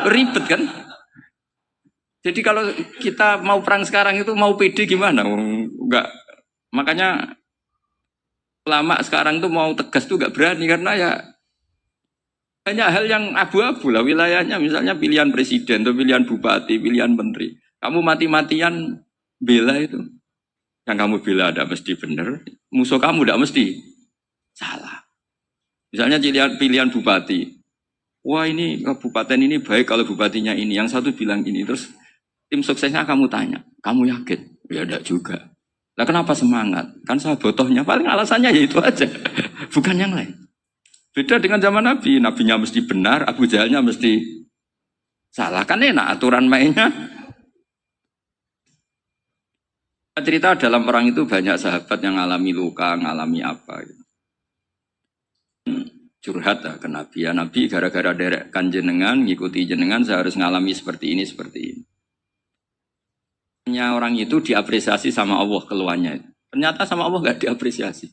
Ribet kan? Jadi kalau kita mau perang sekarang itu mau pede gimana? Enggak. Makanya ulama sekarang tuh mau tegas tuh enggak berani karena ya banyak hal yang abu-abu lah wilayahnya. Misalnya pilihan presiden atau pilihan bupati, pilihan menteri. Kamu mati-matian bela itu. Yang kamu bela ada mesti benar. Musuh kamu tidak mesti salah. Misalnya pilihan bupati. Wah ini kabupaten ini baik kalau bupatinya ini. Yang satu bilang ini. Terus tim suksesnya kamu tanya. Kamu yakin? Ya enggak juga. Lah kenapa semangat? Kan saya botohnya. Paling alasannya ya itu aja. Bukan yang lain. Beda dengan zaman Nabi. Nabinya mesti benar. Abu Jahalnya mesti salah. Kan enak aturan mainnya. Cerita dalam perang itu banyak sahabat yang ngalami luka. Ngalami apa gitu. Curhat ke Nabi. Ya Nabi gara-gara derekkan jenengan, ngikuti jenengan, saya harus ngalami seperti ini, seperti ini. Orang itu diapresiasi sama Allah keluarnya. Ternyata sama Allah nggak diapresiasi.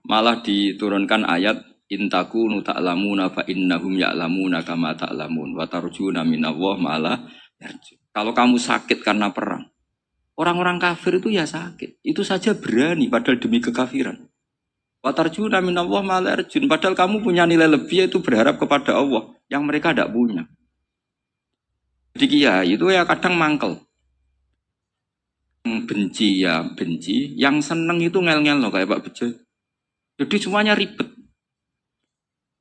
Malah diturunkan ayat intakunu ta'lamuna fa innahum ya'lamuna kama ta'lamun wa tarjuna minallah malah yarju. Kalau kamu sakit karena perang, orang-orang kafir itu ya sakit. Itu saja berani padahal demi kekafiran. Wa tarjuna minallah malah yarjun. Padahal kamu punya nilai lebih yaitu berharap kepada Allah yang mereka tidak punya. Jadi kiai itu ya kadang mangkel. Benci ya benci, yang seneng itu ngel-ngel loh kayak Pak Bejo. Jadi semuanya ribet.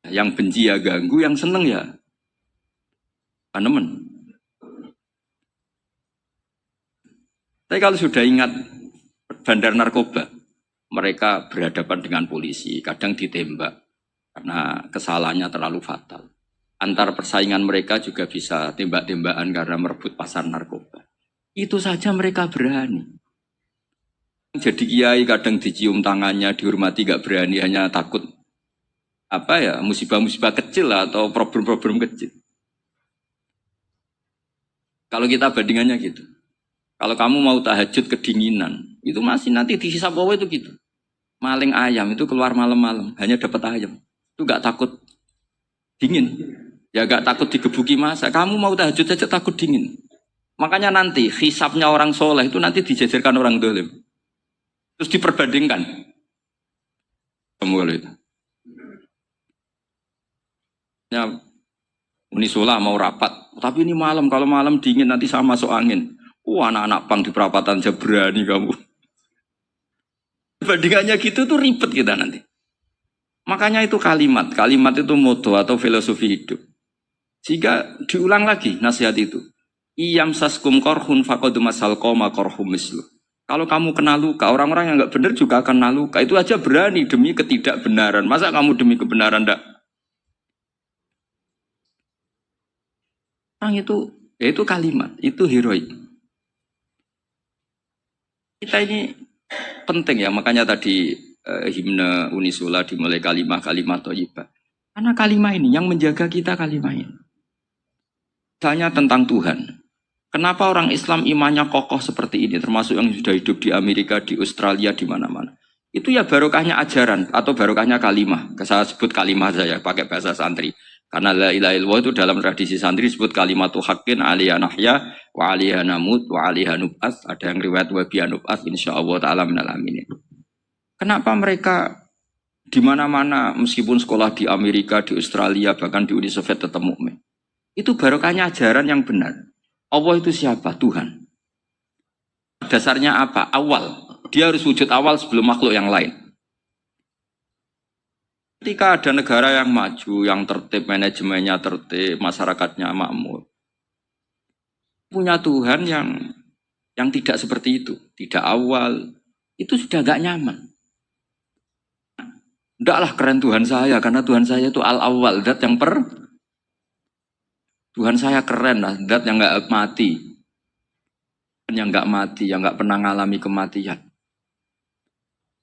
Yang benci ya ganggu, yang seneng ya anemen. Tapi kalau sudah ingat bandar narkoba, mereka berhadapan dengan polisi, kadang ditembak karena kesalahannya terlalu fatal. Antar persaingan mereka juga bisa tembak-tembakan karena merebut pasar narkoba. Itu saja mereka berani. Jadi kiai kadang dicium tangannya, dihormati gak berani, hanya takut apa ya musibah-musibah kecil lah, atau problem-problem kecil. Kalau kita bandingannya gitu. Kalau kamu mau tahajud kedinginan, itu masih nanti dihisab Allah itu gitu. Maling ayam itu keluar malam-malam, hanya dapat ayam. Itu gak takut dingin. Ya gak takut digebuki masa. Kamu mau tahajud saja takut dingin. Makanya nanti hisabnya orang soleh itu nanti dijajarkan orang dolim. Terus diperbandingkan. Semua itu. Ya, Unisula mau rapat. Tapi ini malam, kalau malam dingin nanti sama masuk angin. Anak-anak pang di perapatan aja berani kamu. Perbandingannya gitu tuh ribet kita nanti. Makanya itu kalimat itu moto atau filosofi hidup. Sehingga diulang lagi nasihat itu. Iyam saskum korhun fakodu masal koma korhum mislu. Kalau kamu kena luka, orang-orang yang nggak benar juga akan kena luka. Itu aja berani demi ketidakbenaran. Masa kamu demi kebenaran enggak? Orang itu, ya itu kalimat, itu heroik. Kita ini penting ya, makanya tadi himne Unisula dimulai kalimat-kalimat thayyibah. Karena kalimat ini yang menjaga kita kalimat ini. Misalnya tentang Tuhan. Kenapa orang Islam imannya kokoh seperti ini, termasuk yang sudah hidup di Amerika, di Australia, di mana-mana. Itu ya barokahnya ajaran atau barokahnya kalimah. Saya sebut kalimah saya pakai bahasa santri. Karena la ilaha illallah itu dalam tradisi santri disebut kalimatu haqqin aliyah nahya wa aliyah namut wa aliyah nub'ats. Ada yang riwayat wa biya nub'ats insyaallah ta'ala minal aminin. Kenapa mereka di mana-mana meskipun sekolah di Amerika, di Australia, bahkan di Uni Soviet tetap mukmin? Itu barokahnya ajaran yang benar. Allah itu siapa? Tuhan. Dasarnya apa? Awal. Dia harus wujud awal sebelum makhluk yang lain. Ketika ada negara yang maju, yang tertib, manajemennya tertib, masyarakatnya makmur. Punya Tuhan yang tidak seperti itu. Tidak awal. Itu sudah gak nyaman. Ndaklah keren Tuhan saya, karena Tuhan saya itu al-awwal, dat yang Tuhan saya keren lah, dat yang gak mati. Yang gak mati, yang gak pernah mengalami kematian.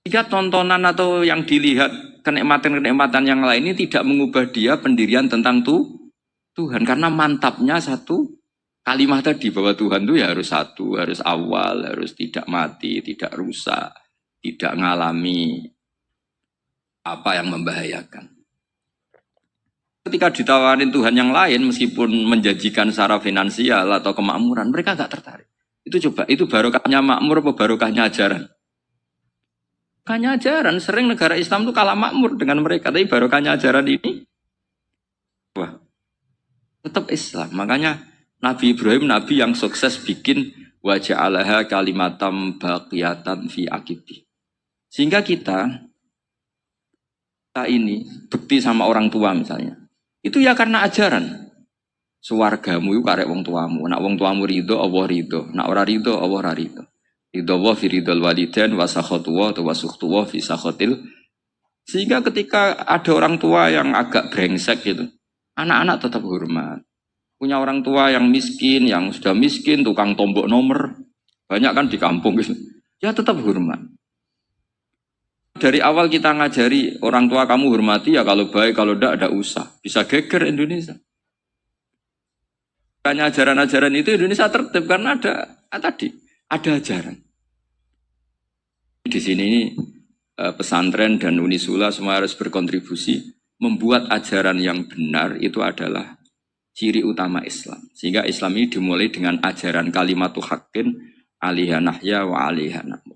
Jika tontonan atau yang dilihat kenikmatan-kenikmatan yang lain ini tidak mengubah dia pendirian tentang Tuhan. Karena mantapnya satu kalimat tadi bahwa Tuhan itu ya harus satu, harus awal, harus tidak mati, tidak rusak, tidak mengalami apa yang membahayakan. Ketika ditawarin Tuhan yang lain, meskipun menjanjikan secara finansial atau kemakmuran, mereka nggak tertarik. Itu coba, itu barokahnya makmur apa barokahnya ajaran? Barokahnya ajaran, sering negara Islam itu kalah makmur dengan mereka, tapi barokahnya ajaran ini, wah, tetap Islam. Makanya Nabi Ibrahim, Nabi yang sukses bikin waja'alaha kalimatam baqiyatan fi akibi. Sehingga kita ini bekti sama orang tua misalnya. Itu ya karena ajaran. Suwargamu itu karek wong tuamu. Nak wong tuamu ridho, Allah ridho. Nak ora ridho, Allah ora ridho. Ridho wa fi ridhol walidain wa sakhatu wa sukhtu wa fi sakhatil. Sehingga ketika ada orang tua yang agak brengsek gitu, anak-anak tetap hormat. Punya orang tua yang miskin, yang sudah miskin, tukang tombok nomor. Banyak kan di kampung gitu. Ya tetap hormat. Dari awal kita ngajari orang tua kamu hormati ya, kalau baik, kalau tidak usah. Bisa geger Indonesia. Hanya ajaran-ajaran itu Indonesia tertib karena ada ajaran. Di sini pesantren dan Unisula semua harus berkontribusi membuat ajaran yang benar itu adalah ciri utama Islam. Sehingga Islam ini dimulai dengan ajaran kalimatu haqqin alaiha nahya wa alaiha namu.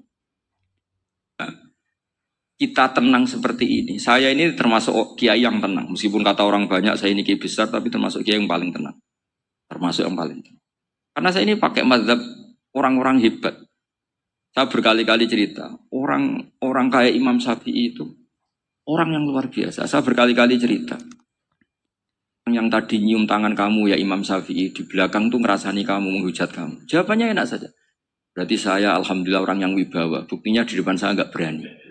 Kita tenang seperti ini. Saya ini termasuk kiai yang tenang. Meskipun kata orang banyak saya ini kiai besar, tapi termasuk kiai yang paling tenang. Termasuk yang paling tenang. Karena saya ini pakai mazhab orang-orang hebat. Saya berkali-kali cerita, orang kayak Imam Syafi'i itu orang yang luar biasa. Saya berkali-kali cerita. Yang tadi nyium tangan kamu ya Imam Syafi'i, di belakang tuh ngerasani kamu, menghujat kamu. Jawabannya enak saja. Berarti saya alhamdulillah orang yang wibawa. Buktinya di depan saya nggak berani.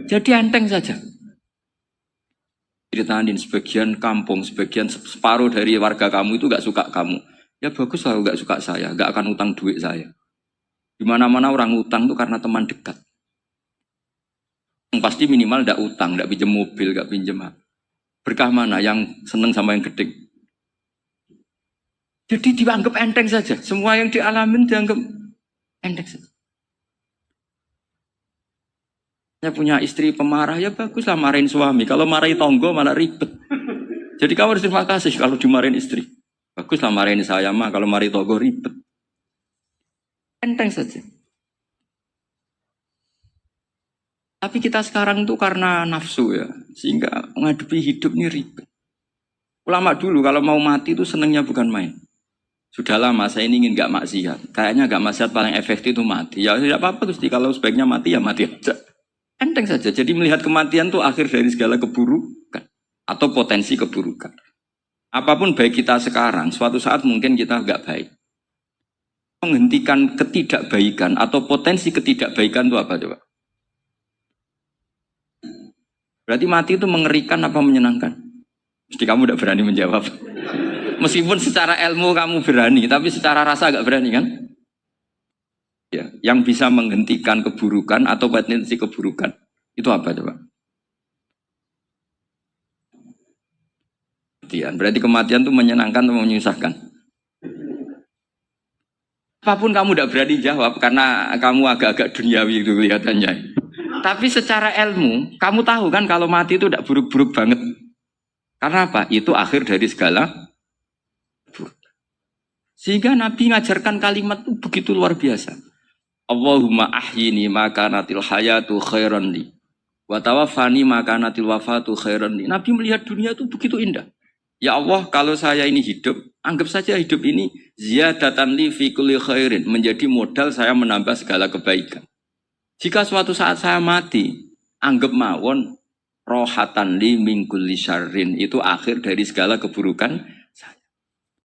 Jadi enteng saja. Ceritain sebagian kampung, sebagian separuh dari warga kamu itu gak suka kamu. Ya bagus lah gak suka saya, gak akan utang duit saya. Dimana-mana orang utang itu karena teman dekat. Yang pasti minimal gak utang, gak pinjam mobil, gak pinjam. Berkah mana yang seneng sama yang gede. Jadi dianggap enteng saja. Semua yang dialamin dianggap enteng saja. Punya istri pemarah ya baguslah marahin suami. Kalau marahin tonggo malah ribet. Jadi kamu harus terima kasih kalau dimarahin istri. Baguslah marahin saya mah, kalau marahin tonggo ribet. Enteng saja. Tapi kita sekarang tuh karena nafsu ya, sehingga menghadapi hidup ini ribet. Ulama dulu kalau mau mati itu senengnya bukan main. Sudah lama saya ini ingin gak maksiat. Kayaknya gak maksiat paling efektif itu mati. Ya tidak apa-apa Gusti, kalau sebaiknya mati ya mati aja. Enteng saja. Jadi melihat kematian itu akhir dari segala keburukan atau potensi keburukan. Apapun baik kita sekarang, suatu saat mungkin kita nggak baik. Menghentikan ketidakbaikan atau potensi ketidakbaikan itu apa coba? Berarti mati itu mengerikan apa menyenangkan? Mesti kamu tidak berani menjawab. Meskipun secara ilmu kamu berani, tapi secara rasa nggak berani kan? Ya, yang bisa menghentikan keburukan atau potensi keburukan itu apa coba? Berarti kematian itu menyenangkan atau menyusahkan? Apapun kamu tidak berani jawab karena kamu agak-agak duniawi itu kelihatannya. Tapi secara ilmu kamu tahu kan kalau mati itu tidak buruk-buruk banget. Karena apa? Itu akhir dari segala buruk. Sehingga Nabi ngajarkan kalimat itu begitu luar biasa. Allahumma ahyini maka natil hayatu khairan li wa tawaffani maka natil wafatu khairan li. Nabi melihat dunia itu begitu indah. Ya Allah, kalau saya ini hidup, anggap saja hidup ini ziyadatan li fi kulli khairin, menjadi modal saya menambah segala kebaikan. Jika suatu saat saya mati, anggap mawon rohatan li min kulli syarrin, itu akhir dari segala keburukan